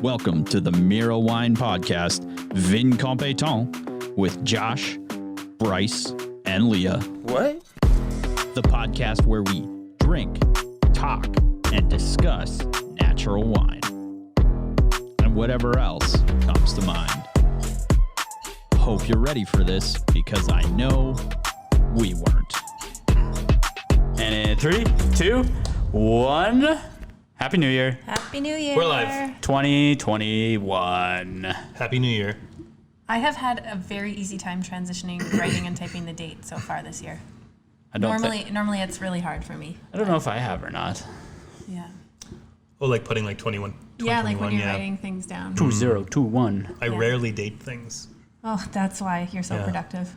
Welcome to the Merawine podcast, Vincomp with Josh, Bryce, and Leah. What? The podcast where we drink, talk, and discuss natural wine. And whatever else comes to mind. Hope you're ready for this because I know we weren't. And in 3, 2, 1. Happy New Year. Happy New Year. We're live. 2021. Happy New Year. I have had a very easy time transitioning writing and typing the date so far this year. Normally it's really hard for me. I don't know if I have or not. Yeah. Oh, like putting like 21. Yeah, like when you're writing things down. 2021. I rarely date things. Oh, that's why you're so productive.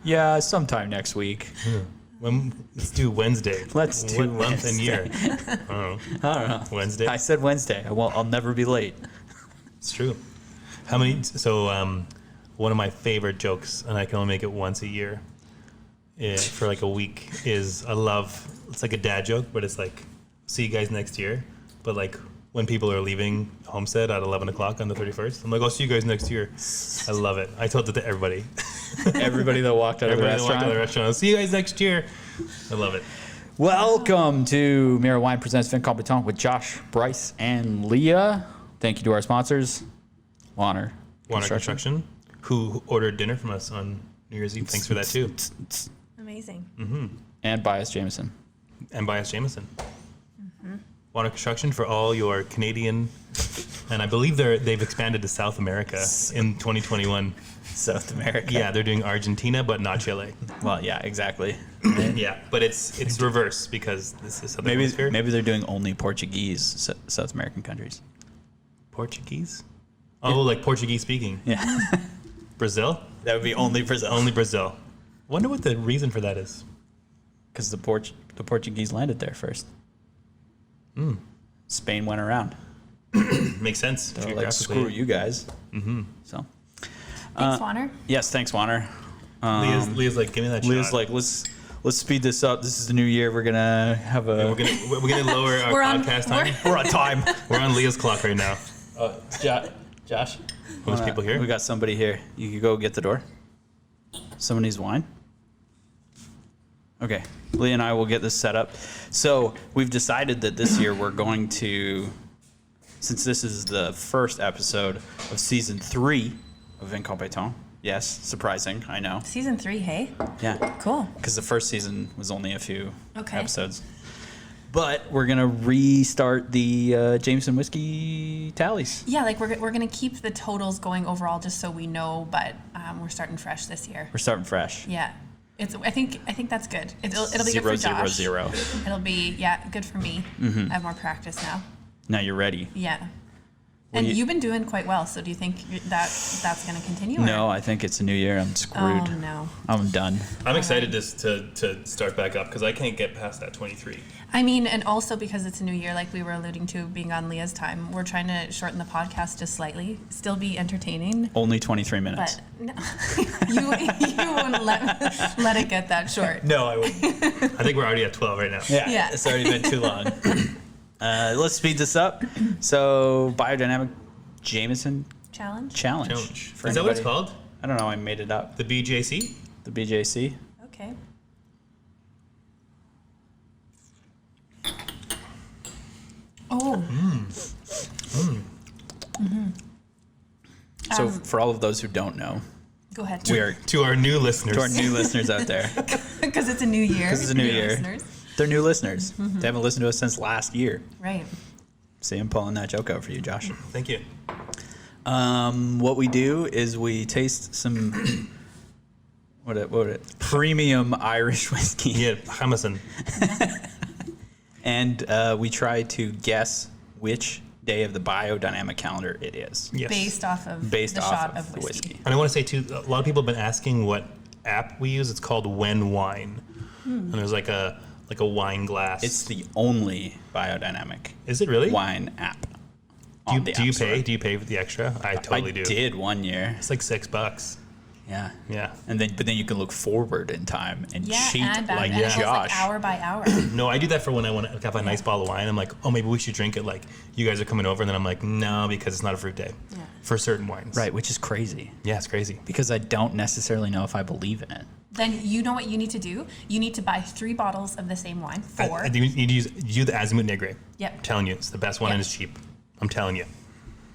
Yeah, sometime next week. Let's do Wednesday. Let's do What month and year? I I don't know. Wednesday. I said Wednesday. I'll never be late. It's true. How many? So, one of my favorite jokes, and I can only make it once a year, for like a week, is it's like a dad joke, but it's like, see you guys next year. But like when people are leaving Homestead at 11 o'clock on the 31st, I'm like, I'll see you guys next year. I love it. I told it to everybody. Everybody that walked out of the restaurant. I'll see you guys next year. I love it. Welcome to Merawine presents Vincomp with Josh, Bryce, and Leah. Thank you to our sponsors, Warner Construction, who ordered dinner from us on New Year's Eve. Thanks for that too. Amazing. and Bias Jameson. And Bias Jameson. Warner Construction for all your Canadian, and I believe they've expanded to South America in 2021. South America. Yeah, they're doing Argentina, but not Chile. Well, yeah, exactly. Yeah, but it's reverse because this is Southern Hemisphere. Maybe they're doing only Portuguese South American countries. Portuguese? Oh, like Portuguese speaking. Yeah. Brazil? That would be only Brazil. Only Brazil. Wonder what the reason for that is. Because the Portuguese landed there first. Spain went around. Makes sense. They're like, screw you guys. So. Thanks, Warner. Yes, thanks, Warner. Leah's like, give me that Leah's shot. like, let's speed this up. This is the new year. We're gonna have a. We're gonna lower our podcast time. We're on time. We're on Leah's clock right now. Josh. There's people here. We got somebody here. You can go get the door. Someone needs wine. Okay, Leah and I will get this set up. So we've decided that this year we're going to, since this is the first episode of season 3 of Vincomp. Yes, surprising, I know. Season 3, hey? Yeah. Cool. Because the first season was only a few Okay. episodes. But we're going to restart the Jameson whiskey tallies. Yeah, like we're going to keep the totals going overall just so we know, but we're starting fresh this year. We're starting fresh. Yeah. I think that's good. It'll be good for Josh. 0. It'll be good for me. I have more practice now. Now you're ready. Yeah. And you've been doing quite well, so do you think that's going to continue? No, I think it's a new year. I'm screwed. Oh, no. I'm done. I'm excited to start back up because I can't get past that 23. I mean, and also because it's a new year, like we were alluding to being on Leah's time, we're trying to shorten the podcast just slightly, still be entertaining. Only 23 minutes. But no, you wouldn't let it get that short. No, I wouldn't. I think we're already at 12 right now. Yeah. It's already been too long. Let's speed this up. So, biodynamic Jameson Challenge? Challenge. Is that what it's called? I don't know. I made it up. The BJC? The BJC. Okay. Oh. So, for all of those who don't know, Go ahead. To our new listeners. to our new listeners out there, Because it's a new year. Because it's a new year. Listeners. they're new listeners. They haven't listened to us since last year. Right. See, I'm pulling that joke out for you, Josh. Thank you. What we do is we taste some premium Irish whiskey. Yeah, Jameson. And we try to guess which day of the biodynamic calendar it is. Yes. Based off the shot of the whiskey. And I want to say, too, a lot of people have been asking what app we use. It's called When Wine. And there's like a wine glass. It's the only biodynamic Is it really? wine app. Do you pay? Do you pay for the extra? I totally do. I did one year. It's like $6. Yeah. Yeah. But then you can look forward in time and cheat and back, like and it goes, Josh. like have by hour. No, I do that for when I want to have a nice bottle of wine. I'm like, oh, maybe we should drink it. Like, you guys are coming over, and then I'm like, no, because it's not a fruit day for certain wines. Right, which is crazy. Yeah, it's crazy. Because I don't necessarily know if I believe in it. Then you know what you need to do? You need to buy 3 bottles of the same wine. 4. I think you need to use the Azimut Negre. Yep. I'm telling you, it's the best one and it's cheap. I'm telling you.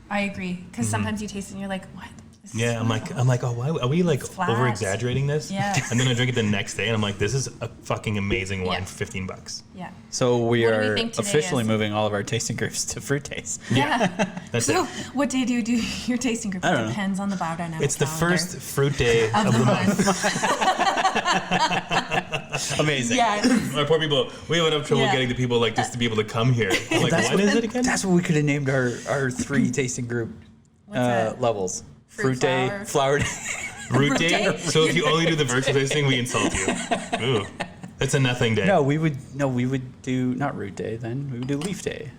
I agree. Because sometimes you taste it and you're like, what? This is Yeah, I'm like, oh, why are we like flat. over exaggerating this? Yeah. And then I drink it the next day, and I'm like, this is a fucking amazing wine Yeah. for $15. Yeah. So we What do we are think today officially is? moving all of our tasting groups to fruit taste. Yeah. That's So it. what day do you do your tasting group? I It don't know. depends on the biodynamic It's the calendar first fruit day of of the the month. month. Amazing. Yeah. Our poor people, we have enough trouble Yeah. getting the people like just to be able to come here. I'm like, what is it again? That's what we could have named our 3 tasting group What's that? levels. Fruit day, flower. flower day. Root day? day? So if you only do the virtual tasting, we insult you. Ooh. It's a nothing day. No, we would do not root day then. We would do leaf day.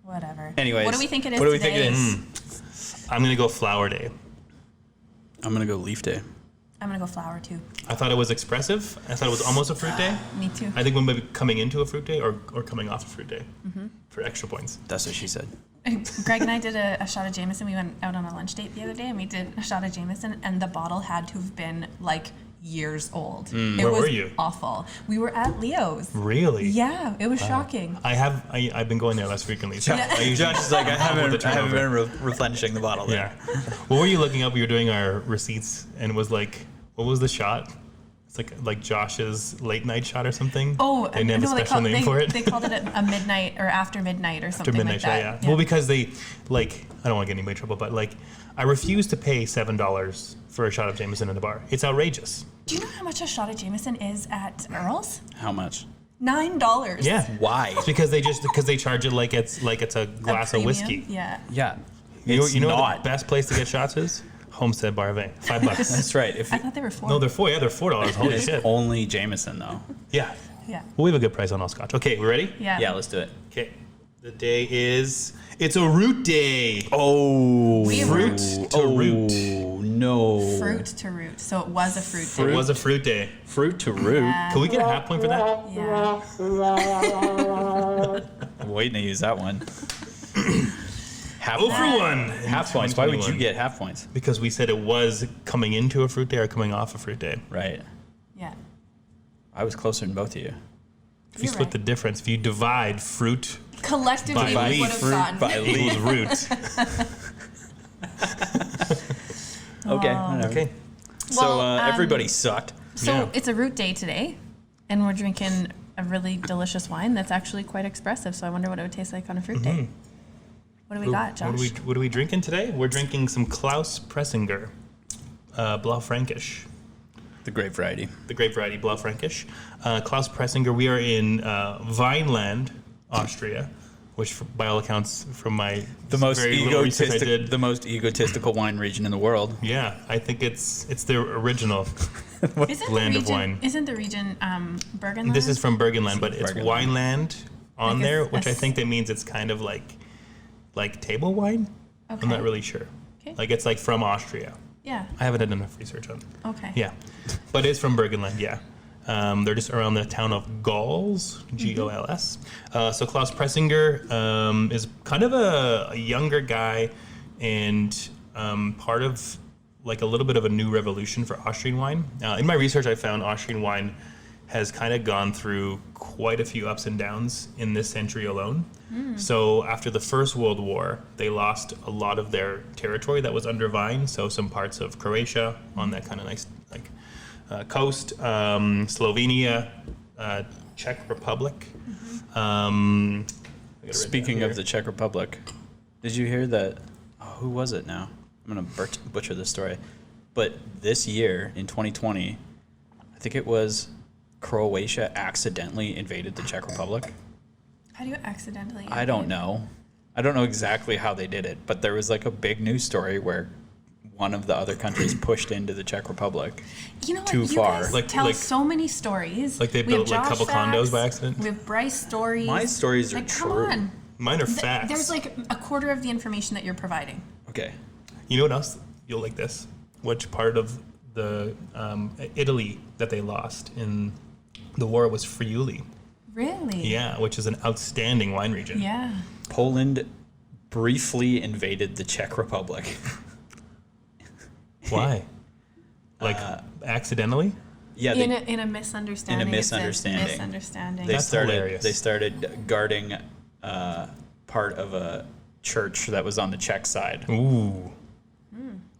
Whatever. Anyways, What do we think it is what do we today? think it is? I'm going to go flower day. I'm gonna go leaf day. I'm going to go flower too. I thought it was expressive. I thought it was almost a fruit day. Me too. I think we might be coming into a fruit day or coming off a fruit day for extra points. That's what she said. Greg and I did a shot of Jameson. We went out on a lunch date the other day and we did a shot of Jameson, and the bottle had to have been like years old. It Where was were you? awful. We were at Leo's. Really? Yeah, it was shocking. I've been going there less frequently. So Yeah. I usually Josh is like, I help with haven't the turnover. been replenishing the bottle. Yeah. What were you looking up? We were doing our receipts, and it was like, what was the shot? It's like Josh's late night shot or something. Oh, they named a special called, name for it. They called it a midnight or after midnight or something Midnight like shot, that. yeah. Well, because they like, I don't want to get anybody in trouble, but like, I refuse to pay $7 for a shot of Jameson in the bar. It's outrageous. Do you know how much a shot of Jameson is at Earl's? How much? $9. Yeah. Why? It's because they charge it like it's a glass of premium? whiskey. Yeah. Yeah. You know what not. the best place to get shots is? Homestead Barvet. $5. That's right. If I thought they were 4. No, they're $4. Yeah, they're $4. Holy it's shit. only Jameson though. Yeah. Yeah. Well, we have a good price on all scotch. Okay, we ready? Yeah. Yeah, let's do it. Okay. The day is, it's a root day. Oh, We Fruit to root. Oh no. Fruit to root. So it was a fruit It day. was a fruit day. Fruit to root. Yeah. Can we get a half point for that? Yeah. I'm waiting to use that one. Half Oh for 1. Half points. Why would you 2021. get half points? Because we said it was coming into a fruit day or coming off a fruit day. Right. Yeah. I was closer than both of you. If you You're split right. the difference, if you divide fruit Collectively, By we leaf, would have fruit gotten. by leaf. equals root. Okay. Whatever. Okay. So Well, everybody sucked. So Yeah. it's a root day today, and we're drinking a really delicious wine that's actually quite expressive. So I wonder what it would taste like on a fruit day. What do we got, Josh? What are we drinking today? We're drinking some Claus Preisinger, Blaufrankish. The grape variety. The grape variety Blaufrankish. Claus Preisinger. We are in Vineland, Austria, which, by all accounts, from my The most very little research I did, egotistical wine region in the world. yeah, I think it's the original. Isn't land the of region, wine. Isn't the region Burgenland? This is from Burgenland, but it's Burgenland. Wineland on Like there, a- which I a think that means it's kind of like table wine. I'm Okay. not really sure. Okay. Like it's like from Austria. Yeah. I haven't done enough research on it. Okay. Yeah, but it's from Burgenland. Yeah, they're just around the town of Gauls, G-O-L-S. So Claus Preisinger is kind of a younger guy, and part of like a little bit of a new revolution for Austrian wine. In my research, I found Austrian wine has kind of gone through quite a few ups and downs in this century alone. So after the First World War, they lost a lot of their territory that was under vine. So some parts of Croatia on that kind of nice coast, Slovenia, Czech Republic. I gotta write Speaking down of the Czech Republic, did you hear that? Oh, who was it now? I'm going to butcher this story. But this year, in 2020, I think it was Croatia accidentally invaded the Czech Republic. How do you accidentally? I don't know. I don't know exactly how they did it, but there was like a big news story where one of the other countries pushed into the Czech Republic. You know what? too You far. guys Like- tell like- so many stories. Like they We have built like a Josh couple condos facts, by accident? We have Bryce stories. My stories are like, true. Come on. Mine are facts. There's like a quarter of the information that you're providing. Okay. You know what else? You'll like this. Which part of the Italy that they lost in the war was Friuli. Really? Yeah, which is an outstanding wine region. Yeah. Poland briefly invaded the Czech Republic. Why? Like accidentally? Yeah, In a misunderstanding. In a misunderstanding. It's a misunderstanding. That's hilarious. They started guarding part of a church that was on the Czech side. Ooh.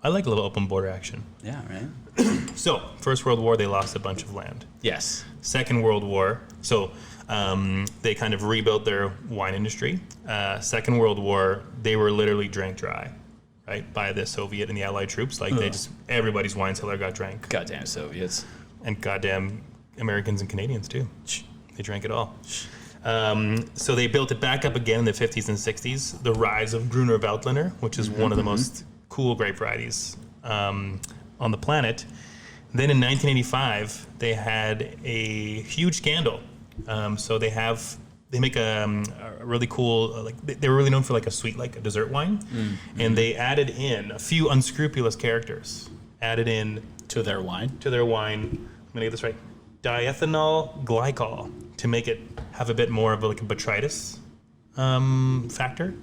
I like a little open border action. Yeah, right. So, First World War, they lost a bunch of land. Yes. Second World War, so they kind of rebuilt their wine industry. Second World War, they were literally drank dry, right, by the Soviet and the Allied troops. Like, they just, everybody's wine cellar got drank. Goddamn Soviets. And goddamn Americans and Canadians, too. They drank it all. So they built it back up again in the 50s and 60s. The rise of Gruner Veltliner, which is one of the most cool grape varieties on the planet. Then in 1985, they had a huge scandal. So they make a really cool, they were really known for like a sweet, like a dessert wine. And they added in a few unscrupulous characters. To their wine? I'm gonna get this right, diethanol glycol, to make it have a bit more of a botrytis factor.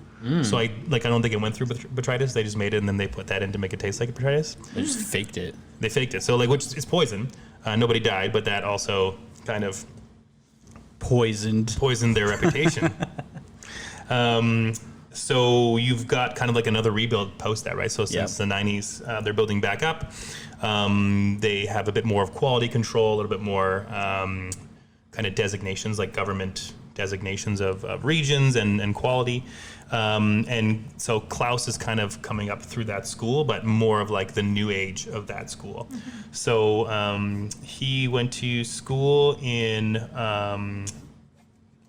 So I don't think it went through botrytis. They just made it and then they put that in to make it taste like botrytis. They just faked it. They faked it. So which is poison. Nobody died, but that also kind of Poisoned their reputation. So you've got kind of like another rebuild post that, right? So since the 90s, they're building back up. They have a bit more of quality control, a little bit more kind of designations, like government designations of regions and quality. And so Claus is kind of coming up through that school, but more of like the new age of that school. So he went to school in, I'm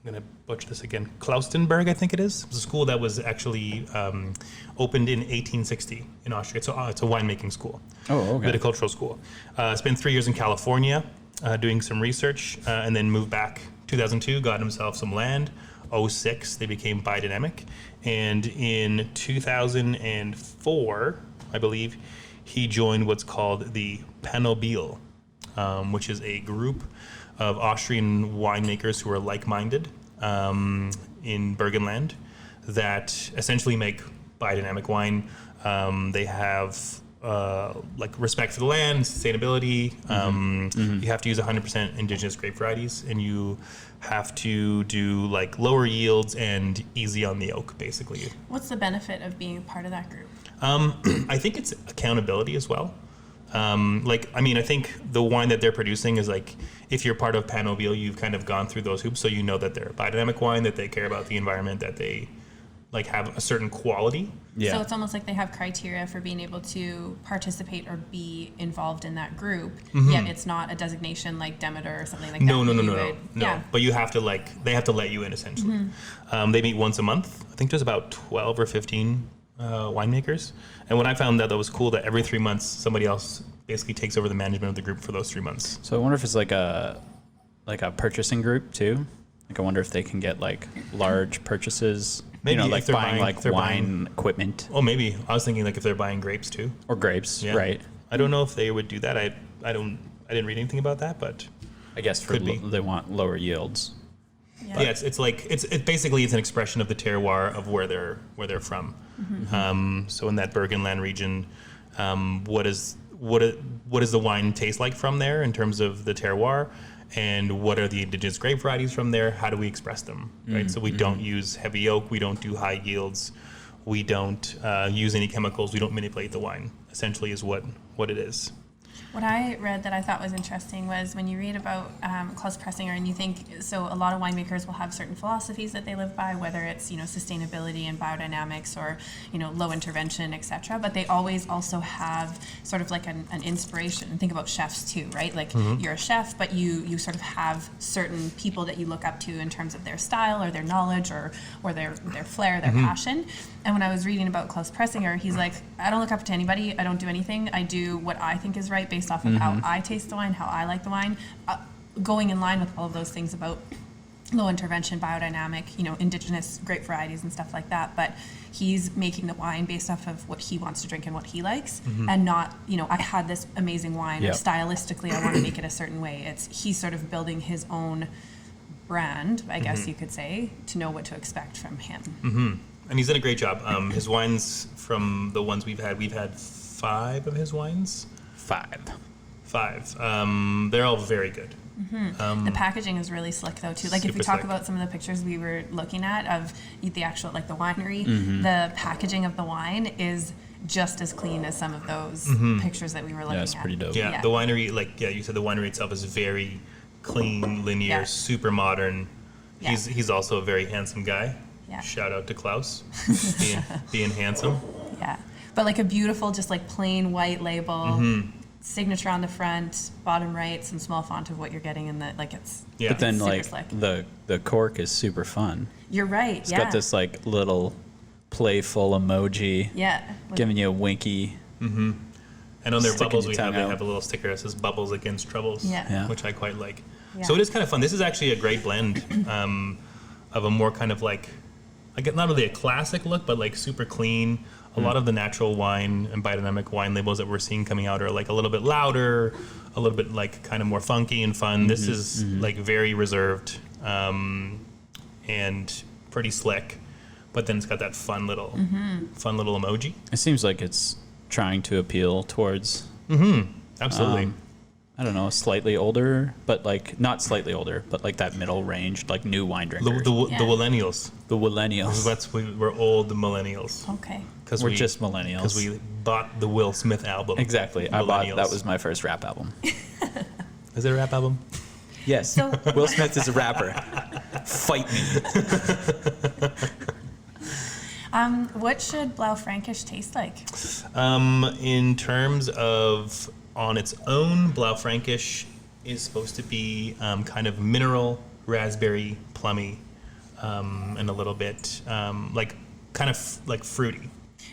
going to butcher this again, Klaustenberg, I think it is. It was a school that was actually opened in 1860 in Austria. It's a winemaking school. Oh, okay. Viticultural school. Spent 3 years in California doing some research and then moved back 2002, got himself some land. 2006, they became biodynamic. And in 2004, I believe, he joined what's called the Pannobial, which is a group of Austrian winemakers who are like-minded in Burgenland that essentially make biodynamic wine. They have respect for the land, sustainability. You have to use 100% indigenous grape varieties, and you have to do like lower yields and easy on the oak, basically. What's the benefit of being a part of that group? I think it's accountability as well. I think the wine that they're producing is like, if you're part of Pannobial, you've kind of gone through those hoops, so you know that they're a biodynamic wine, that they care about the environment, that they like have a certain quality. Yeah. So it's almost like they have criteria for being able to participate or be involved in that group. Yet it's not a designation like Demeter or something like that. No. Yeah. But you have to they have to let you in essentially. They meet once a month. I think there's about 12 or 15 winemakers. And when I found that was cool, that every 3 months somebody else basically takes over the management of the group for those 3 months. So I wonder if it's like a purchasing group too. Like I wonder if they can get like large purchases. Maybe like if they're buying buying- like if they're wine equipment Oh, maybe. I was thinking like if they're buying grapes too. or grapes, Yeah. right? I don't know if they would do that. I didn't read anything about that, but I guess Could be. they want lower yields. Yeah. yeah, it's basically an expression of the terroir of where they're from. So in that Burgenland region, what does the wine taste like from there in terms of the terroir, and what are the indigenous grape varieties from there? How do we express them? Right. So we don't use heavy oak. We don't do high yields. We don't use any chemicals. We don't manipulate the wine. Essentially, is what it is. What I read that I thought was interesting was when you read about Claus Preisinger, and you think, so a lot of winemakers will have certain philosophies that they live by, whether it's, sustainability and biodynamics or, low intervention, etc. But they always also have sort of like an inspiration. And think about chefs too, right? Like you're a chef, but you sort of have certain people that you look up to in terms of their style or their knowledge or their flair, their passion. And when I was reading about Claus Preisinger, he's like, I don't look up to anybody. I don't do anything. I do what I think is right based off of how I taste the wine, how I like the wine, going in line with all of those things about low intervention, biodynamic, indigenous grape varieties and stuff like that. But he's making the wine based off of what he wants to drink and what he likes, and not, I had this amazing wine, or stylistically I want to make it a certain way. He's sort of building his own brand, I guess you could say, to know what to expect from him. And he's done a great job. His wines, from the ones we've had 5 of his wines. 5. They're all very good. The packaging is really slick though too. Like if we Super talk slick. about some of the pictures we were looking at of the actual, like the winery, the packaging of the wine is just as clean as some of those pictures that we were looking at. Yeah, it's pretty dope. Yeah, the winery, you said, the winery itself is very clean, linear, super modern. Yeah. He's also a very handsome guy. Yeah. Shout out to Claus, being handsome. Yeah, but like a beautiful, just like plain white label, signature on the front, bottom right, some small font of what you're getting in the, it's. Yeah. But then super like slick. the cork is super fun. You're right. It's got this like little playful emoji giving you a winky. And on their Sticking bubbles, your they tongue out. have a little sticker that says "Bubbles Against Troubles," Yeah. which I quite like. Yeah. So it is kind of fun. This is actually a great blend of a more kind of not really a classic look, but like super clean. A lot of the natural wine and biodynamic wine labels that we're seeing coming out are like a little bit louder, a little bit like kind of more funky and fun. This is like very reserved and pretty slick, but then it's got that fun little emoji. It seems like it's trying to appeal towards Absolutely. I don't know, slightly older, but like not slightly older, but like that middle range, like new wine drinkers. The millennials. The millennials. We're old millennials. Okay. We're just millennials. Because we bought the Will Smith album. Exactly. That was my first rap album. Is it a rap album? Yes. So- Will Smith is a rapper. Fight me. What should Blaufrankish taste like? In terms of on its own, Blaufrankish is supposed to be kind of mineral, raspberry, plummy, and a little bit kind of like fruity.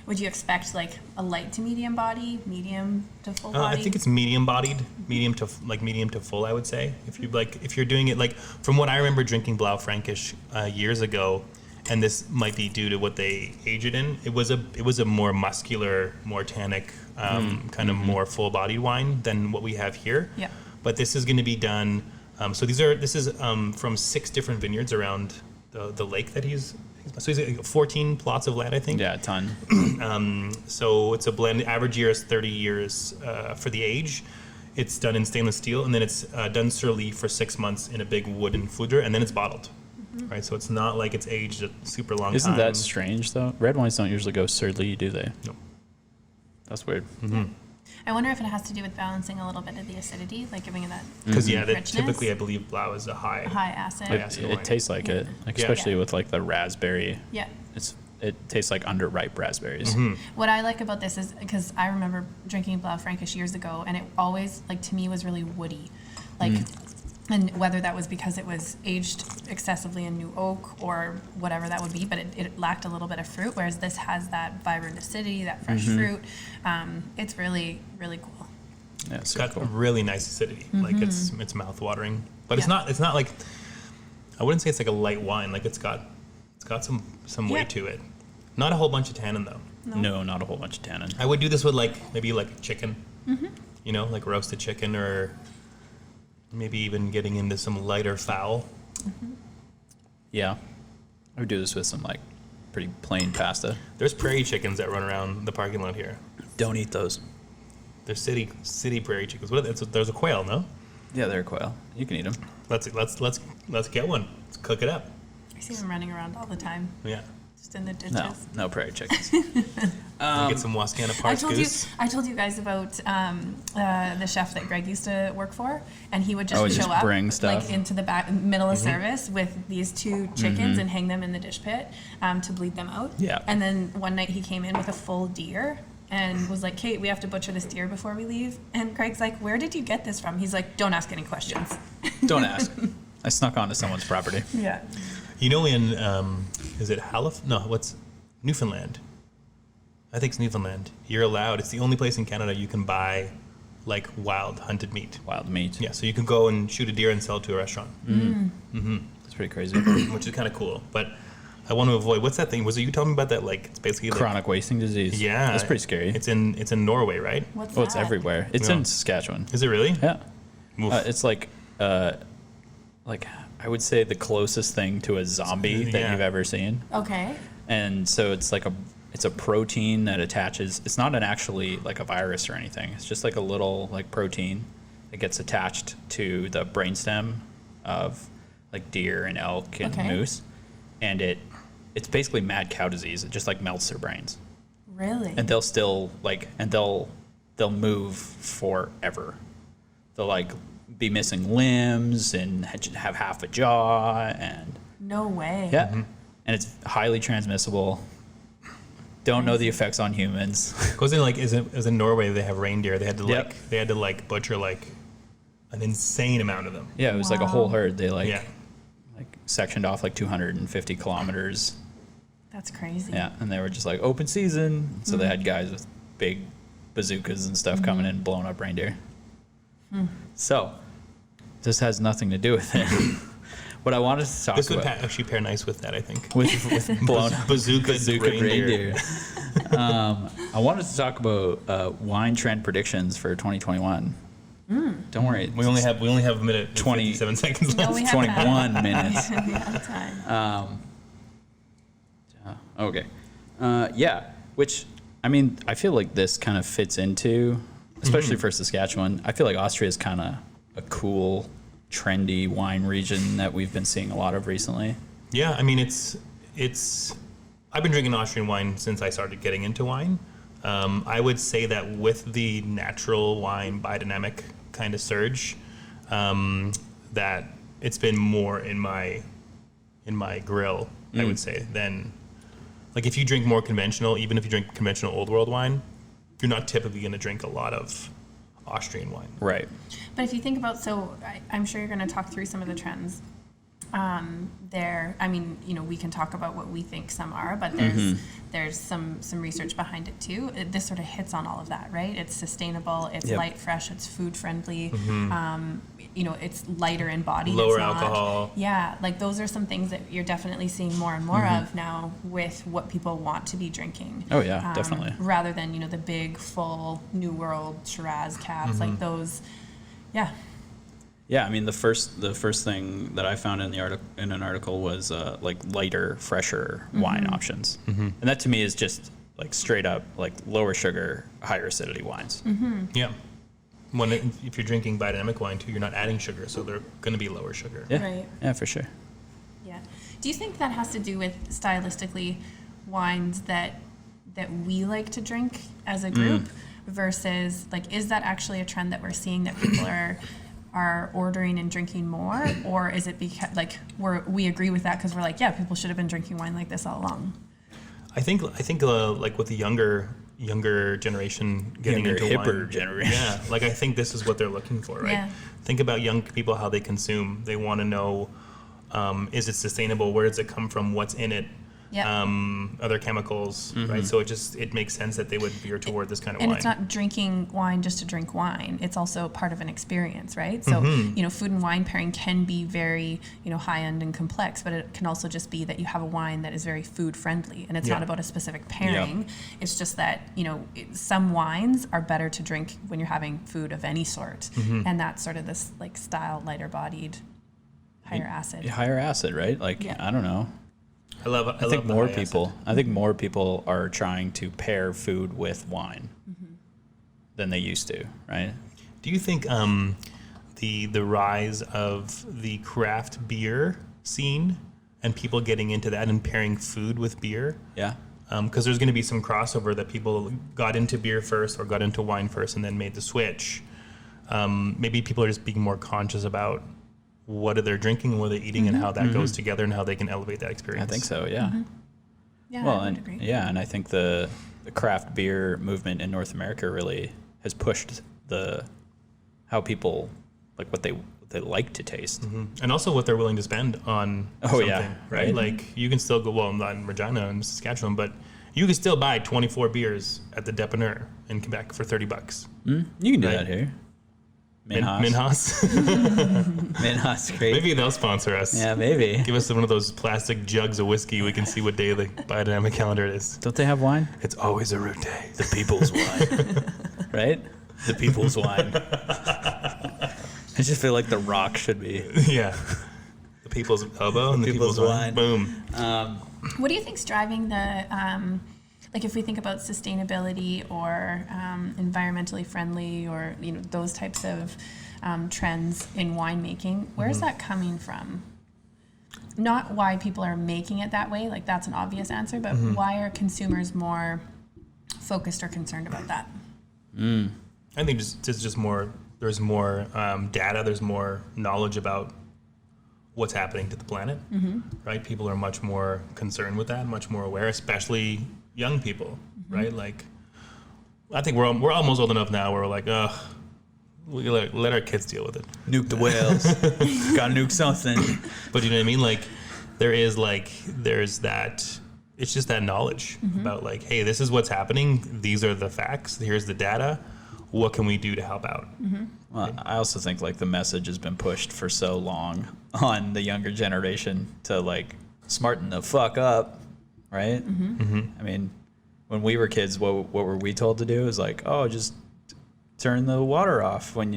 Would you expect like a light to medium body, medium to full body? I think it's medium bodied, medium to full, I would say. If you're doing it from what I remember drinking Blaufrankish years ago, and this might be due to what they age it in. It was a more muscular, more tannic, kind of more full bodied wine than what we have here. Yeah. But this is going to be done. This is from 6 different vineyards around the lake that he's. So he's got 14 plots of land, I think. Yeah, a ton. So it's a blend. The average year is 30 years for the age. It's done in stainless steel, and then it's done sur lie for 6 months in a big wooden foudre, and then it's bottled. Right, so it's not like it's aged a super long time. Isn't that strange though? Red wines don't usually go sur lie, do they? No. That's weird. I wonder if it has to do with balancing a little bit of the acidity, like giving it that Because richness. typically I believe Blau is a high acid. acid wine. It tastes like it, like especially with like the raspberry. Yeah. It tastes like underripe raspberries. What I like about this is because I remember drinking Blaufrankish years ago, and it always, like, to me, was really woody. Like, and whether that was because it was aged excessively in new oak or whatever that would be, but it lacked a little bit of fruit, whereas this has that vibrant acidity, that fresh fruit. It's really, really cool. Yeah, it's It's got cool. really nice acidity. Like it's mouth watering, but it's not like, I wouldn't say it's like a light wine. Like it's got some weight to it. Not a whole bunch of tannin though. No, not a whole bunch of tannin. I would do this with maybe chicken, like roasted chicken, or maybe even getting into some lighter fowl. Yeah, I would do this with some like pretty plain pasta. There's prairie chickens that run around the parking lot here. Don't eat those. They're city prairie chickens. There's a quail, no? Yeah, they're quail. You can eat them. Let's get one. Let's cook it up. I see them running around all the time, Yeah. just in the ditches. No prairie chickens. Get some Wascana Parks goose. I told you guys about the chef that Greg used to work for, and he would just Oh, show just up bring stuff? into the middle of service with these 2 chickens and hang them in the dish pit to bleed them out. Yeah. And then one night he came in with a full deer and was like, "Kate, we have to butcher this deer before we leave." And Greg's like, "Where did you get this from?" He's like, "Don't ask any questions." Don't ask. I snuck onto someone's property. Yeah. You know, in is it what's Newfoundland? I think it's Newfoundland. You're allowed. It's the only place in Canada you can buy wild hunted meat. Wild meat. Yeah, so you can go and shoot a deer and sell it to a restaurant. It's pretty crazy. which is kind of cool. But I want to avoid, what's that thing? Was it you telling me about that? Like, it's basically like, Chronic wasting disease. yeah, That's pretty scary. It's in Norway, right? What's Well, it's that? everywhere. It's Yeah. in Saskatchewan. Is it really? Yeah. Oof. It's like I would say the closest thing to a zombie that Yeah. you've ever seen. Okay. And so it's like it's a protein that attaches. It's not actually like a virus or anything. It's just like a little like protein that gets attached to the brainstem of like deer and elk and Okay. moose, and it's basically mad cow disease. It just like melts their brains, Really? and they'll still they'll move forever. They'll like be missing limbs and have half a jaw, and No way. yeah, and it's highly transmissible. Don't know the effects on humans. Goes in like, is in Norway, they have reindeer. They had to Yep. like butcher like an insane amount of them. Yeah, it was like a whole Wow. herd. They like Yeah. sectioned off like 250 kilometers. That's crazy. Yeah, and they were just like open season. So they had guys with big bazookas and stuff coming in and blowing up reindeer. So this has nothing to do with it. What I wanted to talk This would about actually pair nice with that, I think. with blown up Bazooka reindeer. I wanted to talk about wine trend predictions for 2021. Don't worry, We only have a minute and 57 seconds No, left. we have 21 minutes. we have time. Okay. Yeah, which, I mean, I feel like this kind of fits into, especially for Saskatchewan, I feel like Austria is kind of a cool, trendy wine region that we've been seeing a lot of recently. Yeah, I mean, it's. I've been drinking Austrian wine since I started getting into wine. I would say that with the natural wine biodynamic kind of surge, that it's been more in my grill, I would say, than like if you drink more conventional, even if you drink conventional old world wine, you're not typically going to drink a lot of Austrian wine. Right. But if you think about, I'm sure you're going to talk through some of the trends there. I mean, we can talk about what we think some are, but there's some research behind it too. This sort of hits on all of that, right? It's sustainable, it's Yep. light, fresh, it's food friendly. It's lighter in body. Lower it's not, alcohol. Yeah, like those are some things that you're definitely seeing more and more of now with what people want to be drinking. Oh, yeah, definitely. Rather than, the big, full New World Shiraz caps, like those. Yeah. Yeah, I mean, the first thing that I found in an article was like lighter, fresher wine options, and that to me is just like straight up like lower sugar, higher acidity wines. Yeah. If you're drinking biodynamic wine too, you're not adding sugar, so they're going to be lower sugar. Yeah, Right. yeah, for sure. Yeah. Do you think that has to do with stylistically wines that we like to drink as a group versus like, is that actually a trend that we're seeing that people are ordering and drinking more, or is it because like we agree with that because we're like, yeah, people should have been drinking wine like this all along? I think like with the younger generation getting Younger, into hipper wine, generation. yeah, like I think this is what they're looking for, right? Yeah. Think about young people, how they consume. They want to know, is it sustainable? Where does it come from? What's in it? Yeah. Other chemicals, right? So it makes sense that they would veer toward this kind of And wine. it's not drinking wine just to drink wine. It's also part of an experience, right? So, food and wine pairing can be very, high-end and complex, but it can also just be that you have a wine that is very food-friendly, and it's Yeah. not about a specific pairing. It's just that, some wines are better to drink when you're having food of any sort, and that's sort of this, like, style, lighter-bodied, higher acid. Higher acid, right? Like, Yeah. I don't know. I love I think the more high people. acid. I think more people are trying to pair food with wine than they used to, right? Do you think the rise of the craft beer scene and people getting into that and pairing food with beer? Yeah. Because there's going to be some crossover that people got into beer first or got into wine first and then made the switch. Maybe people are just being more conscious about what are they drinking and what they're eating and how that goes together and how they can elevate that experience. I think so. Yeah. Yeah, Well, I would and agree. yeah, and I think the craft beer movement in North America really has pushed how people like what they like to taste. And also what they're willing to spend on something, yeah, right? right. Like you can still go, well, not in Regina and Saskatchewan, but you can still buy 24 beers at the Dépanneur in Quebec for $30. You can do Right. that here. Minhas. Minhas, great. Maybe they'll sponsor us. Yeah, maybe. Give us one of those plastic jugs of whiskey. We can see what day the biodynamic calendar it is. Don't they have wine? It's always a root day. The people's wine. Right? The people's wine. I just feel like The Rock should be. Yeah. The people's elbow and the people's wine. Boom. What do you think's driving the, like if we think about sustainability or environmentally friendly or, you know, those types of trends in winemaking, where's that coming from? Not why people are making it that way, like that's an obvious answer, but why are consumers more focused or concerned about that? I think just more, there's more data, there's more knowledge about what's happening to the planet, right? People are much more concerned with that, much more aware, especially young people, right? Like, I think we're almost old enough now where we're like, we let our kids deal with it. Nuke the whales. Gotta nuke something. But you know what I mean? Like, there's that, it's just that knowledge about like, hey, this is what's happening. These are the facts. Here's the data. What can we do to help out? Well, I also think like the message has been pushed for so long on the younger generation to like smarten the fuck up, right? I mean, when we were kids, what were we told to do? Is like, oh, just turn the water off when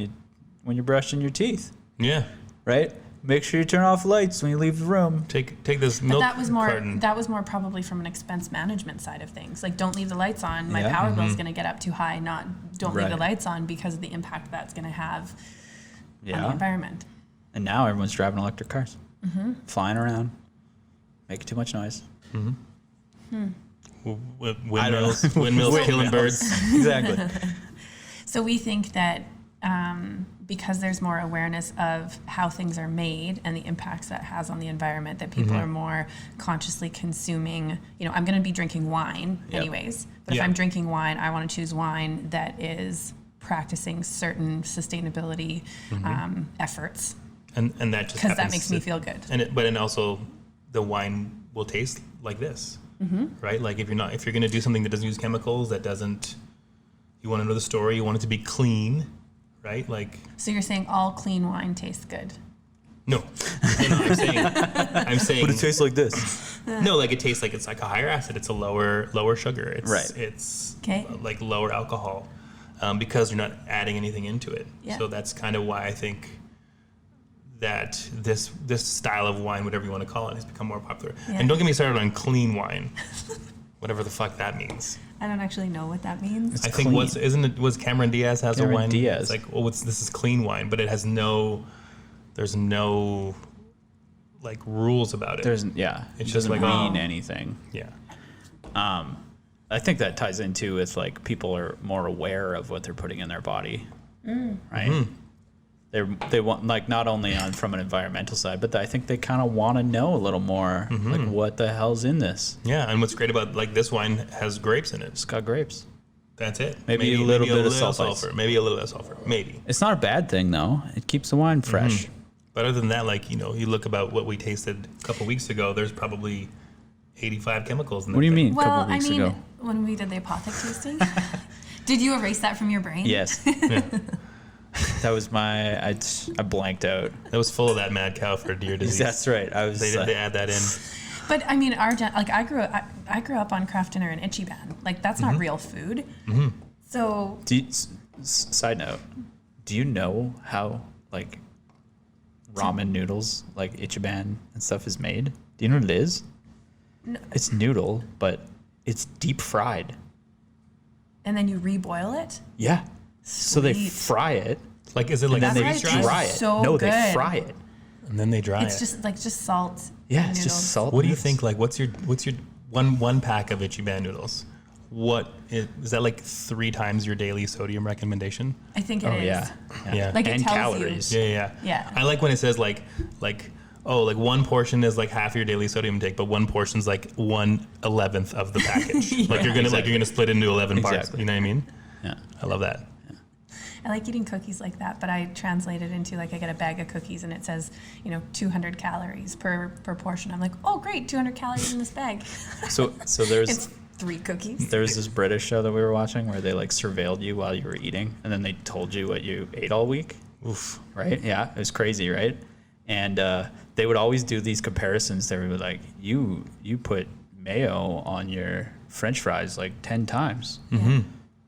you're brushing your teeth, Yeah. right? Make sure you turn off lights when you leave the room. Take this But milk that was more carton. that was more probably from an expense management side of things. Like, don't leave the lights on. My Yeah. power bill is going to get up too high. Not don't leave the Right. lights on because of the impact that's going to have on the Yeah. environment. And now everyone's driving electric cars, flying around, making too much noise. Windmills killing birds. Exactly. So we think that because there's more awareness of how things are made and the impacts that has on the environment, that people are more consciously consuming. You know, I'm going to be drinking wine Yep. anyways, but if Yeah. I'm drinking wine, I want to choose wine that is practicing certain sustainability efforts And that just because that happens makes to- me feel good. And also the wine will taste like this, right? Like if you're going to do something that doesn't use chemicals, you want to know the story, you want it to be clean, right? Like, So you're saying all clean wine tastes good? no, I'm saying, But it tastes like this. no, like it tastes like it's like a higher acid. It's a lower sugar. It's, Right. It's Okay. like lower alcohol because you're not adding anything into it. Yeah. So that's kind of why I think that this style of wine, whatever you want to call it, has become more popular. Yeah. And don't get me started on clean wine, whatever the fuck that means. I don't actually know what that means. I think clean. was Cameron Diaz has Cameron a wine? Diaz. It's like, oh, this is clean wine, but it has there's no like rules about it. It's It just doesn't like mean mean anything. yeah. I think that ties into with like people are more aware of what they're putting in their body, right? They want like not only on from an environmental side, but I think they kind of want to know a little more like what the hell's in this. Yeah, and what's great about like this wine has grapes in it. It's got grapes. That's it. Maybe a little bit of sulfites. sulfur. Maybe a little bit of sulfur. Maybe. It's not a bad thing though. It keeps the wine fresh. But other than that, like, you know, you look about what we tasted a couple weeks ago, there's probably 85 chemicals in that What do you thing. mean? A Well, couple I weeks mean, ago. when we did the apothic tasting, did you erase that from your brain? Yes. That was I blanked out. That was full of that mad cow for deer disease. That's right. I was. They add that in. But I mean, I grew up on Kraft Dinner and Ichiban. Like, that's not real food. So Side note: do you know how like ramen noodles, like Ichiban and stuff, is made? Do you know what it is? No. It's noodle, but it's deep fried. and then you reboil it. Yeah. So they Sweet. fry it, Like, is it like and then they That's right, dry it. it's so No, they good. fry it. and then they dry It's it? just salt. Yeah, and it's noodles. just salt. What do you noodles. think? Like, what's your one pack of Ichiban noodles? What is that, like 3 times your daily sodium recommendation? I think it Oh is. yeah. Yeah. Like, it and tells you. calories. Yeah. Yeah. I like when it says like one portion is like half your daily sodium intake, but one portion's like 1/11th of the package. Like you're gonna split into 11 parts. Exactly. You know what I mean? Yeah. I love that. I like eating cookies like that, but I translate it into, like, I get a bag of cookies and it says, 200 calories per portion. I'm like, oh great, 200 calories in this bag. So there's It's 3 cookies. There's this British show that we were watching where they like surveilled you while you were eating, and then they told you what you ate all week. Oof. right? Yeah, it was crazy, right? And they would always do these comparisons. They would be like, you put mayo on your French fries like 10 times. Mm-hmm.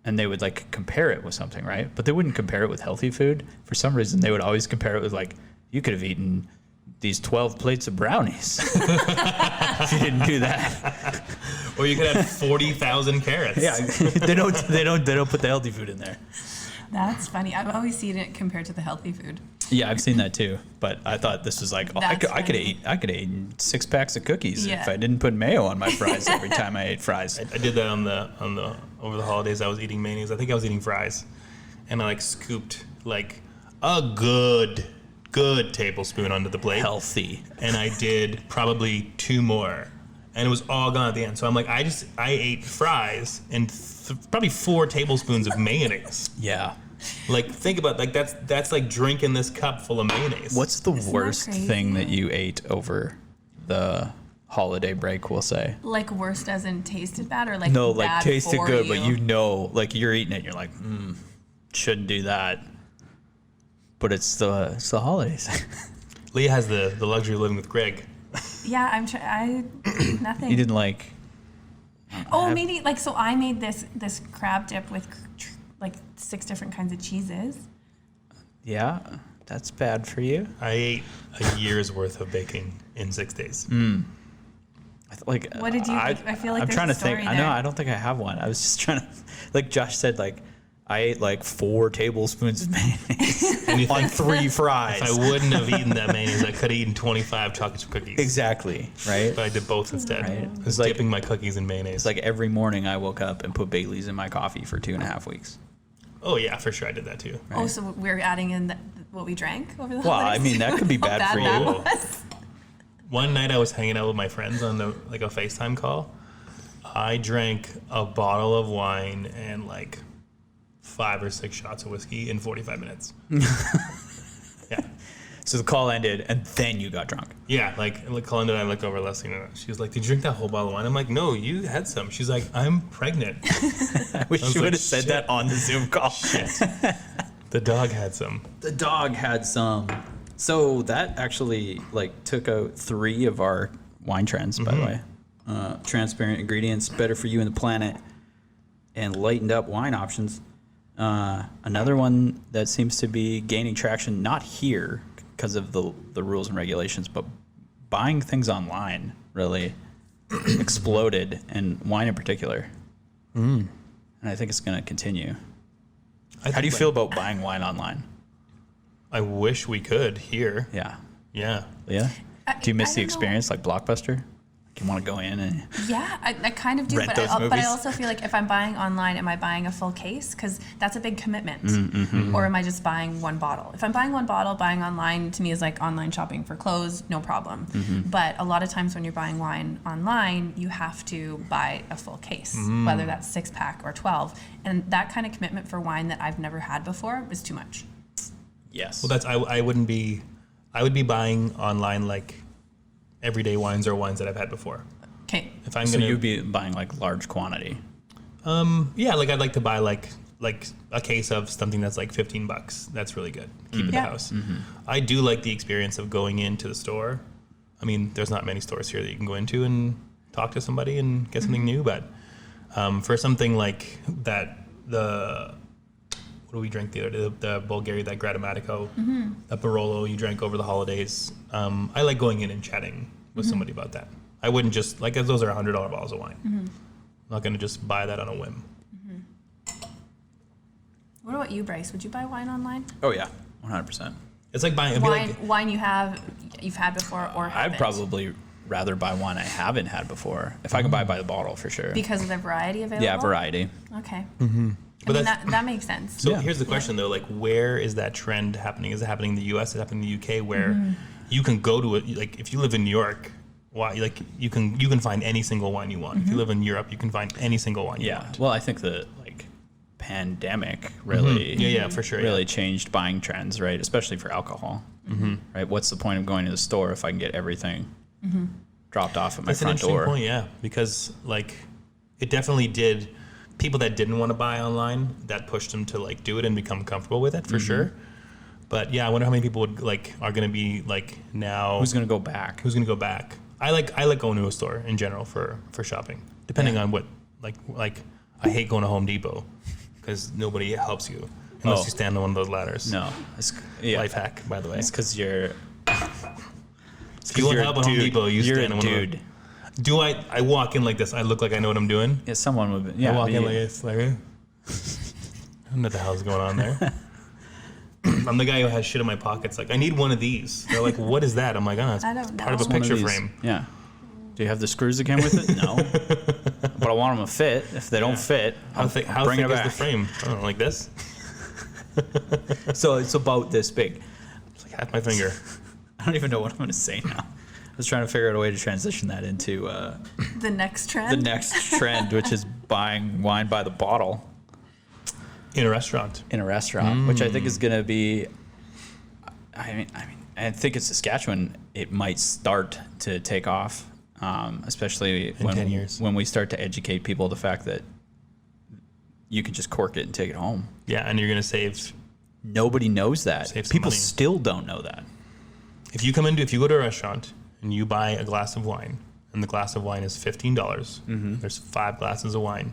And they would like compare it with something, right? But they wouldn't compare it with healthy food. For some reason, they would always compare it with like, you could have eaten these 12 plates of brownies if you didn't do that. Or you could have 40,000 carrots. Yeah, they don't put the healthy food in there. That's funny. I've always seen it compared to the healthy food. Yeah, I've seen that too. But I thought this was like, I could have eaten 6 packs of cookies if I didn't put mayo on my fries every time I ate fries. I did that on the over the holidays. I was eating mayonnaise. I think I was eating fries, and I like scooped like a good tablespoon onto the plate. Healthy. And I did probably 2 more, and it was all gone at the end. So I'm like, I ate fries and probably 4 tablespoons of mayonnaise. Yeah. Like, think about, like, that's like drinking this cup full of mayonnaise. What's the Isn't that worst crazy? thing that you ate over the holiday break, we'll say? Like worst as in tasted bad, or like No, like bad tasted for good, you? but you know, like you're eating it, you're like, shouldn't do that. But it's the holidays. Leah has the luxury of living with Greg. Yeah, I nothing. You didn't like. Oh, maybe like so. I made this crab dip with like 6 different kinds of cheeses. Yeah, that's bad for you. I ate a year's worth of baking in 6 days. Like, What did you? I feel like I'm there's trying a to think. story I know. there. I don't think I have one. I was just trying to, like Josh said, like I ate like 4 tablespoons of mayonnaise And you on think 3 fries. if I wouldn't have eaten that mayonnaise, I could have eaten 25 chocolate chip cookies. Exactly. Right. But I did both instead. Right. I was It's like- dipping my cookies in mayonnaise. It's like every morning I woke up and put Bailey's in my coffee for 2.5 weeks. oh yeah, for sure I did that too. Oh, so we're adding in what we drank over the Well, holidays? I mean that could be How bad for that you. was. One night I was hanging out with my friends on a FaceTime call. I drank a bottle of wine and like 5 or 6 shots of whiskey in 45 minutes. Yeah. So the call ended, and then you got drunk. Yeah, like Colin and I looked over Leslie and she was like, "Did you drink that whole bottle of wine?" I'm like, "No, you had some." She's like, "I'm pregnant." I wish was you like, would have said shit. that on the Zoom call. The dog had some. The dog had some. So that actually like took out 3 of our wine trends, by the way. Transparent ingredients, better for you and the planet, and lightened up wine options. Another one that seems to be gaining traction, not here because of the rules and regulations, but buying things online really exploded, and wine in particular. And I think it's going to continue. How do you feel about buying wine online? I wish we could here. Yeah. Yeah. Leah? Do you miss I the don't know. experience like Blockbuster? You want to go in and Yeah, I kind of do, Rent but those I movies? also feel like if I'm buying online, am I buying a full case? Because that's a big commitment. Mm-hmm. Or am I just buying one bottle? If I'm buying one bottle, buying online to me is like online shopping for clothes, no problem. Mm-hmm. But a lot of times when you're buying wine online, you have to buy a full case, whether that's 6-pack or 12. And that kind of commitment for wine that I've never had before is too much. yes. Well, I would be buying online like everyday wines or wines that I've had before. Okay. If I'm So gonna, you'd be buying like large quantity. yeah, like I'd like to buy like a case of something that's like $15. That's really good. Keep it at Yeah. the house. I do like the experience of going into the store. I mean, there's not many stores here that you can go into and talk to somebody and get something new, but for something like that, what do we drink the other day? The Bulgaria, that Gradamatico, that Barolo you drank over the holidays. I like going in and chatting with somebody about that. I wouldn't just, like, those are $100 bottles of wine. I'm not going to just buy that on a whim. What about you, Bryce? Would you buy wine online? Oh yeah, 100%. It's like buying, I feel like, Wine you've had before or I'd haven't? probably rather buy wine I haven't had before. If I could buy it by the bottle, for sure. Because of the variety available? Yeah, variety. Okay. But I mean, that's- that makes sense. So Yeah. here's the question though, like, where is that trend happening? Is it happening in the US? Is it happening in the UK, where you can go to it, like, if you live in New York, why, like, you can find any single wine you want. If you live in Europe, you can find any single wine you Yeah. want. Well, I think the like pandemic really Yeah, for sure. really yeah. changed buying trends, right? Especially for alcohol. Right? What's the point of going to the store if I can get everything dropped off at my That's an front interesting door? point, yeah, because like it definitely did. People that didn't want to buy online, that pushed them to like do it and become comfortable with it for sure. But yeah, I wonder how many people would are going to be now. Who's gonna go back? Who's going to go back? I like going to a store in general for shopping, depending on what like I hate going to Home Depot because nobody helps you unless you stand on one of those ladders. No, Life hack, by the way. It's because you're. If you want help at Home Depot, you you're stand a on one of dude. those. Do I walk in like this? I look like I know what I'm doing. Yeah, someone would. Yeah, I walk in but like this, I don't know what the hell's going on there. I'm the guy who has shit in my pockets. Like, I need one of these. They're like, what is that? I'm like, oh, it's I don't part of a know. one of picture these. frame. Yeah. Do you have the screws that came with it? No. But I want them to fit. If they don't fit, How thick bring it is the back. frame? I don't know, like this? So it's about this big. It's like half my finger. I don't even know what I'm going to say now. I was trying to figure out a way to transition that into The next trend. the next trend, which is buying wine by the bottle In a restaurant. in a restaurant, which I think is going to be. I think in Saskatchewan it might start to take off, especially In 10 years. when we start to educate people the fact that you can just cork it and take it home. Yeah, and you're going to save. Nobody knows that. Save some People money. still don't know that. If you go to a restaurant and you buy a glass of wine, and the glass of wine is $15, there's 5 glasses of wine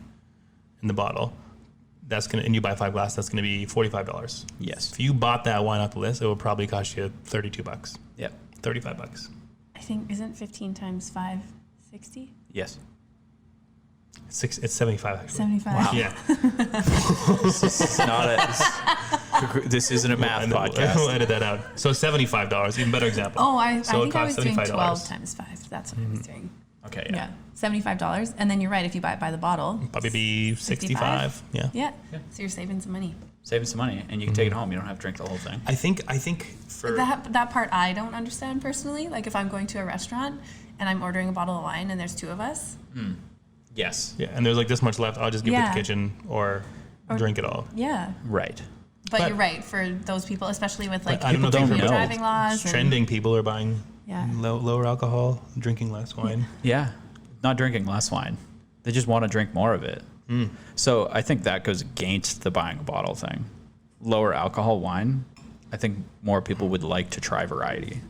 in the bottle. And you buy 5 glasses, that's gonna be $45. Yes. If you bought that wine off the list, it would probably cost you $32. Yep. $35. I think, isn't 15 times 5 60? Yes. It's 75 actually. 75. Yeah. It's not this isn't a math We'll podcast. edit that out. So $75, even better example. Oh, I So it think I was costs doing $75. 12 times 5. That's what I was doing. Okay. Yeah. $75. And then you're right, if you buy it by the bottle. Probably be 65. Yeah. Yeah. So you're saving some money. Saving some money, and you can take it home. You don't have to drink the whole thing. I think for That part I don't understand personally. Like if I'm going to a restaurant and I'm ordering a bottle of wine and there's 2 of us. Yes. yeah, and there's like this much left, I'll just give it to Yeah. the kitchen or drink it all. Yeah. Right. But you're right, for those people, especially with like I don't know if don't you've know. heard driving laws. and- trending people are buying Yeah. lower alcohol, drinking less wine. Yeah. Not drinking less wine. They just want to drink more of it. So I think that goes against the buying a bottle thing. Lower alcohol wine, I think more people would like to try variety.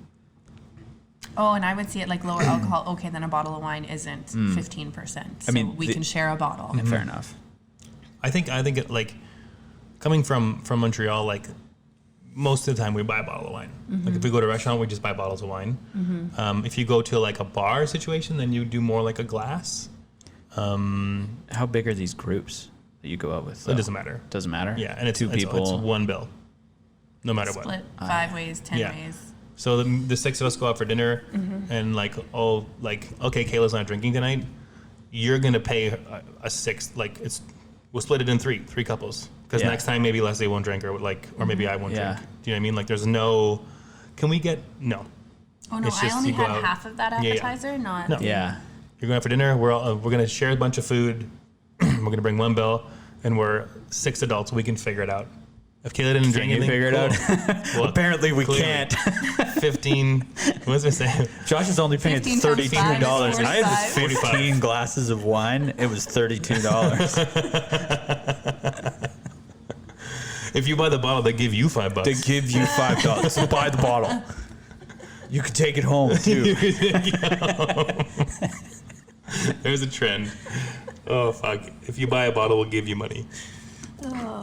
Oh, and I would see it like lower alcohol. Okay, then a bottle of wine isn't 15%. So I mean, we can share a bottle. Fair enough. I think it, like coming from Montreal, like most of the time we buy a bottle of wine. Like if we go to a restaurant, we just buy bottles of wine. If you go to like a bar situation, then you do more like a glass. How big are these groups that you go out with? It though? doesn't matter. Doesn't matter? Yeah, and it's 2 people. It's one bill, no matter what. Split 5 ways, 10 Yeah. ways. So the 6 of us go out for dinner, and okay, Kayla's not drinking tonight. You're gonna pay a 6. We'll split it in 3 couples, because Yeah. next time maybe Leslie won't drink, or maybe I won't Yeah. drink. Do you know what I mean? Like there's no. Can we get no? Oh no, It's I just only you go had out- half of that Yeah, yeah. appetizer, not. No. Yeah. You're going out for dinner. We're gonna share a bunch of food. We're gonna bring one bill, and we're 6 adults. We can figure it out. If Kayla didn't drink you anything, figure it cool. Well, Apparently we clearly. can't. 15. What was I saying? Josh is only paying 15 times $32. 5 I is had 15 45. glasses of wine. It was $32. If you buy the bottle, they give you $5. They give you $5. So buy the bottle. You can take it home too. There's a trend. Oh fuck! If you buy a bottle, we'll give you money.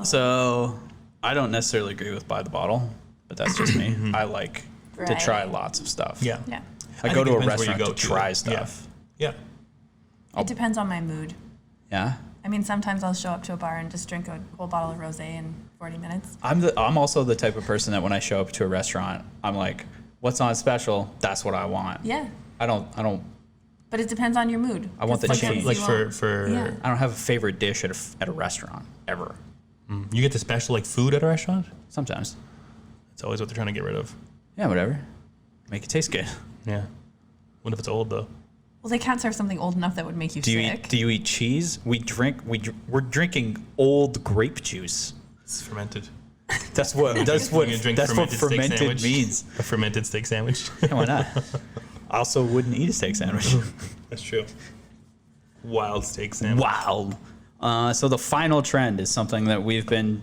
So I don't necessarily agree with buy the bottle, but that's just me. I like to try Variety. lots of stuff. Yeah. Yeah. I I go think to it a depends where you restaurant go to to. try Yeah. stuff. Yeah. It depends on my mood. Yeah. I mean, sometimes I'll show up to a bar and just drink a whole bottle of rosé in 40 minutes. I'm also the type of person that when I show up to a restaurant, I'm like, what's on special? That's what I want. Yeah. I don't But it depends on your mood. I want the 'Cause change. sometimes Like you for won't- I don't have a favorite dish at a restaurant ever. you get the special like food at a restaurant. Sometimes. It's always what they're trying to get rid of. Yeah, whatever. Make it taste good. Yeah. What if it's old though? Well, they can't serve something old enough that would make you sick. Do you eat cheese? We're drinking old grape juice. It's fermented. That's what You drink fermented steak sandwich? means. A fermented steak sandwich. Yeah, why not? I also wouldn't eat a steak sandwich. That's true. Wild steak sandwich. Wow. So the final trend is something that we've been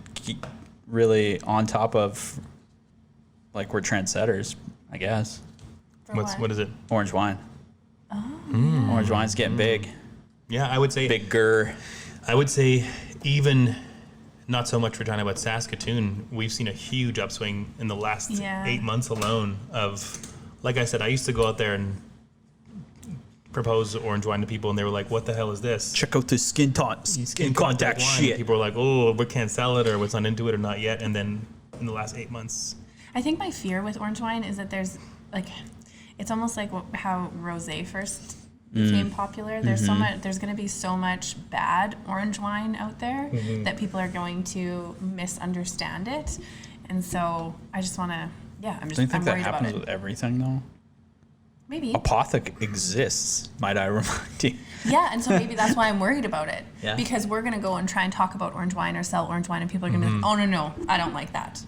really on top of like we're trendsetters, I guess. For What is it? Orange wine. Oh. Orange wine's getting big. Yeah, I would say Bigger. I would say even not so much for talking about Saskatoon. We've seen a huge upswing in the last 8 months alone of, like I said, I used to go out there and propose orange wine to people and they were like, what the hell is this? Check out this skin contact wine. shit. People were like, oh, we can't sell it or we're not into it or not yet. And then in the last 8 months. I think my fear with orange wine is that there's like, it's almost like how rosé first became popular. There's so much. There's going to be so much bad orange wine out there that people are going to misunderstand it, and so I just want to. Yeah, I'm just. Do you think I'm that worried about happens it. with everything though? Maybe. Apothic exists, might I remind you? Yeah, and so maybe that's why I'm worried about it. Yeah. Because we're going to go and try and talk about orange wine or sell orange wine, and people are going to be like, oh no, I don't like that.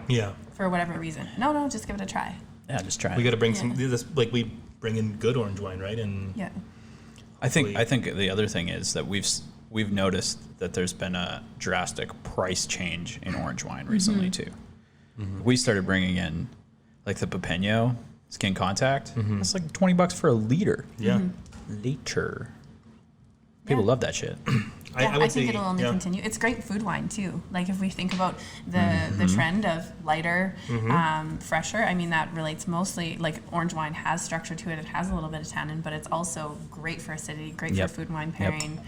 Yeah. For whatever reason. No, just give it a try. Yeah, just try. We got to bring Yeah. some, this, like we bring in good orange wine, right? And Yeah. I think the other thing is that we've noticed that there's been a drastic price change in orange wine recently too. We started bringing in like the Pepeño skin contact. It's like $20 for a liter. yeah. Liter. People Yeah. love that shit. Yeah, I would think say, it'll only continue. It's great food wine too. Like if we think about the trend of lighter, fresher. I mean that relates mostly like orange wine has structure to it. It has a little bit of tannin, but it's also great for acidity, great Yep. for food wine Yep. pairing.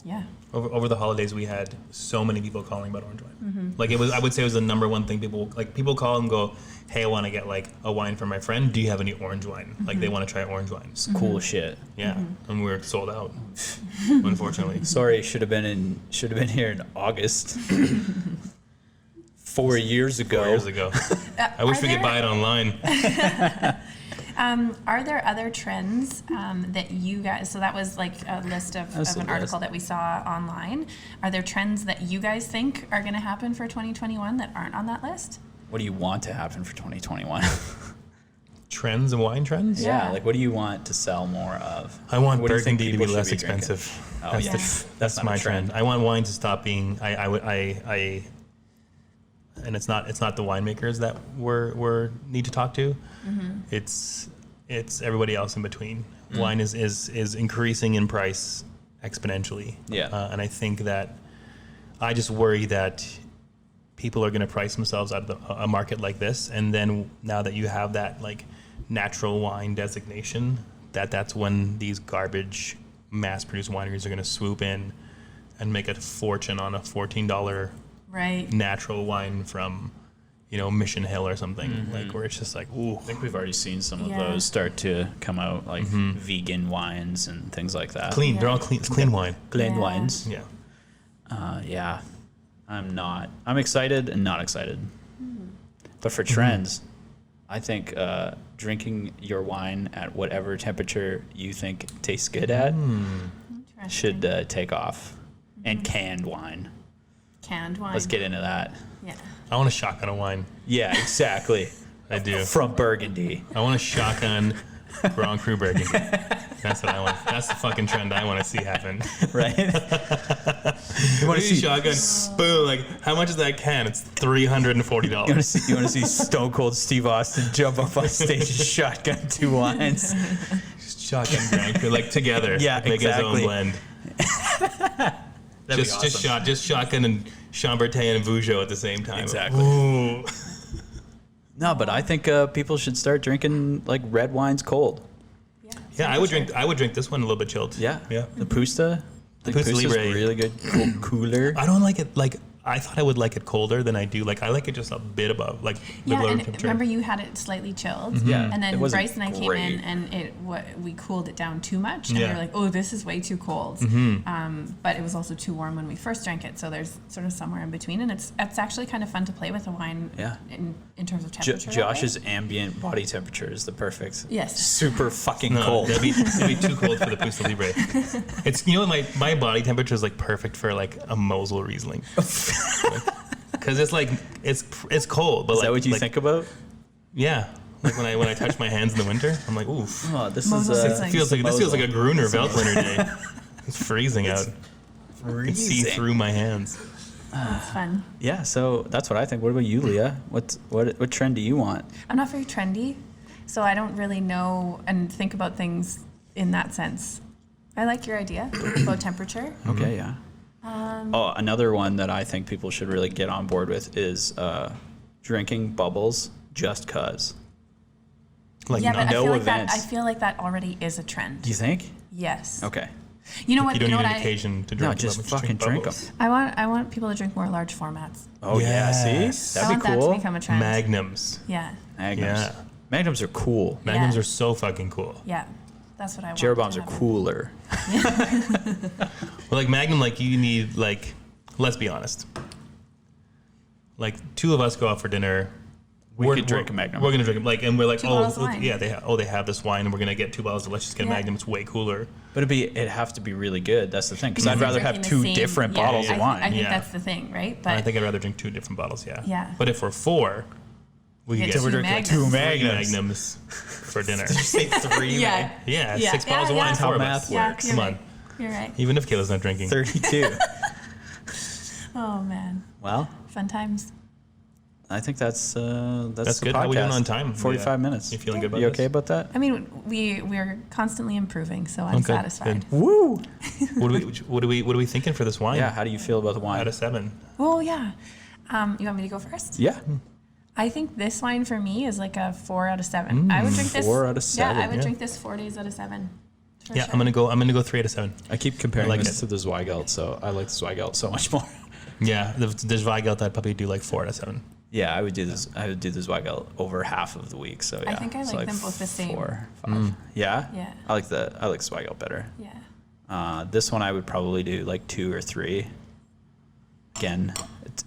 Yeah. Over the holidays, we had so many people calling about orange wine. Like it was, I would say it was the number one thing people call and go, hey, I want to get like a wine for my friend. Do you have any orange wine? Like they want to try orange wine. It's cool shit. Yeah. And we were sold out, unfortunately. Sorry, should have been here in August. 4 years ago. 4 years ago. I wish we could buy it online. Are there other trends that you guys? So that was like a list of an article that we saw online. Are there trends that you guys think are going to happen for 2021 that aren't on that list? What do you want to happen for 2021? Trends and wine trends? Yeah, like what do you want to sell more of? I want What do you think Burgundy to be people less should be drinking? expensive. Oh, That's, yeah. that's not my a trend. trend. I want wine to stop being. And it's not the winemakers that we're need to talk to. It's everybody else in between. Wine is increasing in price exponentially. Yeah. And I think that I just worry that people are going to price themselves out of a market like this, and then now that you have that like natural wine designation, that's when these garbage mass-produced wineries are going to swoop in and make a fortune on a $14 Right. natural wine from, Mission Hill or something, like where it's just like, ooh. I think we've already seen some of Yeah. those start to come out, like vegan wines and things like that. Clean. They're all clean. It's clean wine. Clean Yeah. wines. Yeah. Yeah. I'm excited and not excited. But for trends, I think drinking your wine at whatever temperature you think it tastes good at should take off. And canned wine. Canned wine. Let's get into that. Yeah. I want a shotgun of wine. Yeah, exactly. I do. From Burgundy. I want a shotgun Grand Cru Burgundy. That's what I want. That's the fucking trend I want to see happen. Right? You want to see shotgun? Boom! Like, how much is that can? It's $340. You want to see Stone Cold Steve Austin jump up on stage and shotgun two wines? Shotgun Grand Cru, like together. Yeah, make exactly. his own blend. That'd be awesome. Just shotgun and Chambertin and Vougeot at the same time. Exactly. Ooh. No, but I think people should start drinking like red wines cold. Yeah, I would drink this one a little bit chilled. Yeah. Yeah. The Pusta. The Pusta Pusta's Libre. really good. Cooler. I don't like it like I thought I would like it colder than I do. Like I like it just a bit above, like Yeah, below and temperature. remember you had it slightly chilled. Yeah, And it then wasn't Bryce and I came great. in and we cooled it down too much. And Yeah. we were like, oh, this is way too cold. But it was also too warm when we first drank it. So there's sort of somewhere in between. And it's actually kind of fun to play with a wine Yeah. in terms of temperature. that way. Josh's ambient body temperature is the perfect. Yes. Super fucking No, cold. that'd be too cold for the Pusta Libre. It's my body temperature is like perfect for like a Mosel Riesling. Because it's like it's cold, but Is like, that what you like, think about? Yeah, like when I touch my hands in the winter, I'm like, oof. Oh, this Mosel is Riesling. This feels like a Gruner Veltliner day. It's freezing out. I can see freezing. through my hands. That's fun. Yeah, so that's what I think. What about you, Leah? What trend do you want? I'm not very trendy, so I don't really know and think about things in that sense. I like your idea about temperature. Okay, yeah. Another one that I think people should really get on board with is drinking bubbles just cause. Like Yeah, but I no feel like events. I feel like that already is a trend. Do you think? Yes. Okay. You know what? you don't know need what an occasion to drink. No, just bubbles, fucking drink them. bubbles. I want people to drink more large formats. Oh Yes. yeah, see? I That'd want be that cool. to become a trend. Magnums. Yeah. Magnums. Yeah. Magnums are cool. Magnums Yeah. are so fucking cool. Yeah. That's what I want. Cherry to bombs are happen. cooler. Well, like Magnum, like you need like, let's be honest. Like two of us go out for dinner. We could drink a Magnum. We're gonna drink it, like, and we're like, Two oh, bottles of wine. yeah, they have this wine, and we're gonna get 2 bottles. Let's just get a Yeah. Magnum. It's way cooler. But it'd have to be really good. That's the thing. Because I'd Because rather you're have drinking two the same- different yeah, bottles of I wine. think Yeah. that's the thing, right? I But think I'd rather drink 2 different bottles. Yeah. Yeah. But if we're 4, we Get can get two like Magnums. 3 Magnums. Magnums for dinner. Say 3, yeah. Yeah, Yeah. 6 bottles of Yeah, wine, yeah. 4 of How us. math Yeah, works. you're Come right. on. You're right. Even if Kayla's not drinking. 32. Oh man, Well, fun times. I think that's That's the good. How we doing podcast. on time? 45 minutes. You feeling good about You this? okay about that? I mean, we're constantly improving, so I'm Okay, satisfied. good. Woo! What are we thinking for this wine? Yeah, how do you feel about the wine? Out of 7. Oh yeah. You want me to go first? Yeah. I think this wine for me is like a 4 out of 7. I would drink this 4 out of 7, Yeah, I would yeah. drink this 4 days out of 7. for Yeah, sure. I'm gonna go 3 out of 7. I keep comparing I like this it. to the Zweigelt, so I like the Zweigelt so much more. Yeah, the Zweigelt I'd probably do like 4 out of 7. Yeah, I would do this. I would do the Zweigelt over half of the week. So yeah, I think I so like them both the same. 4, 5. Yeah. Yeah. I like Zweigelt better. Yeah. This one I would probably do like 2 or 3. Again, it's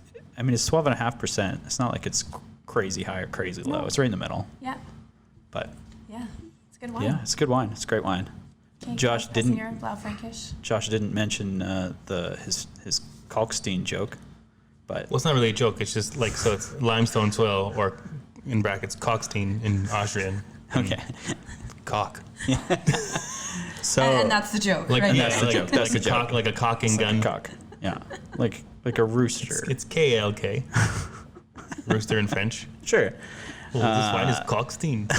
12.5%. It's not like it's crazy high or crazy low. No. It's right in the middle. Yeah. But Yeah. It's a good wine. yeah, it's good wine. It's great wine. Okay, Josh Claus didn't- Preisinger, Blaufrankish. Josh didn't mention his Kalkstein joke, but Well, it's not really a joke. It's just like, so it's limestone soil, or in brackets, Kalkstein in Austrian. okay. Cock. So And that's the joke, Like, right? yeah, That's the like, joke. That's like the a joke. cock, like a cocking gun. cock. Yeah, like a rooster. It's KLK. Rooster in French. Sure. Well, this wine is Kalkstein.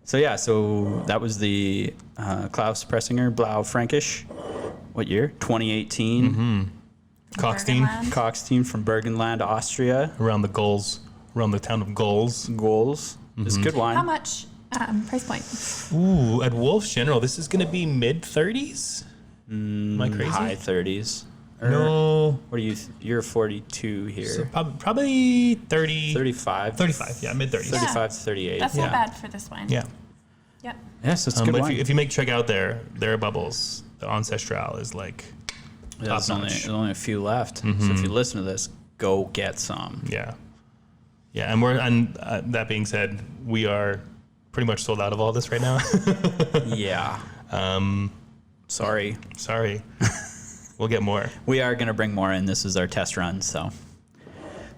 So yeah, so that was the Claus Preisinger Blaufrankish. What year? 2018. Kalkstein. Bergenland. Kalkstein from Bergenland, Austria. Around the goals. Around the town of Goals. Goals. It's good wine. How much price point? Ooh, at Wolf's General, this is going to be mid-30s? Am I crazy? High 30s. No. What are you? You're 42 here. So probably 30. 35. 35, yeah, mid-30s. 35 to 38. That's Yeah. not bad for this wine. Yeah. Yep. Yes, it's good But wine. if you make check out their bubbles, the Ancestral is like There's top only, notch. there's only a few left. So if you listen to this, go get some. Yeah. Yeah, and that being said, we are pretty much sold out of all this right now. Yeah. Sorry. Sorry. We'll get more. We are going to bring more in. This is our test run. So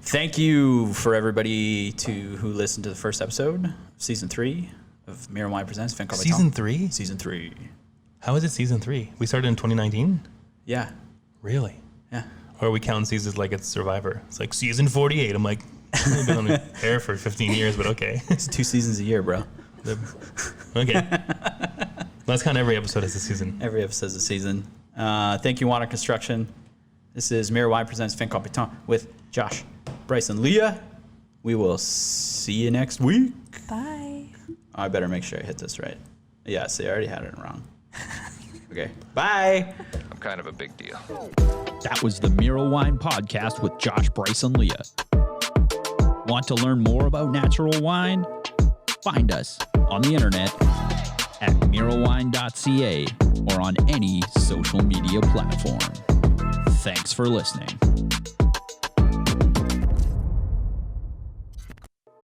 thank you for everybody who listened to the first episode of season 3 of Merawine Presents Vincomp. Season 3? Season 3. How is it season 3? We started in 2019? Yeah. Really? Yeah. Or are we counting seasons like it's Survivor? It's like season 48. I'm like, I've been on the air for 15 years, but okay. It's 2 seasons a year, bro. Okay. Let's count every episode as a season. Every episode's a season. Thank you, Water Construction. This is Merawine Presents Vincomp with Josh, Bryce, and Leah. We will see you next week. Bye. I better make sure I hit this right. Yeah, see, I already had it wrong. Okay. Bye. I'm kind of a big deal. That was the Merawine podcast with Josh, Bryce, and Leah. Want to learn more about natural wine? Find us on the internet at merawine.ca or on any social media platform. Thanks for listening.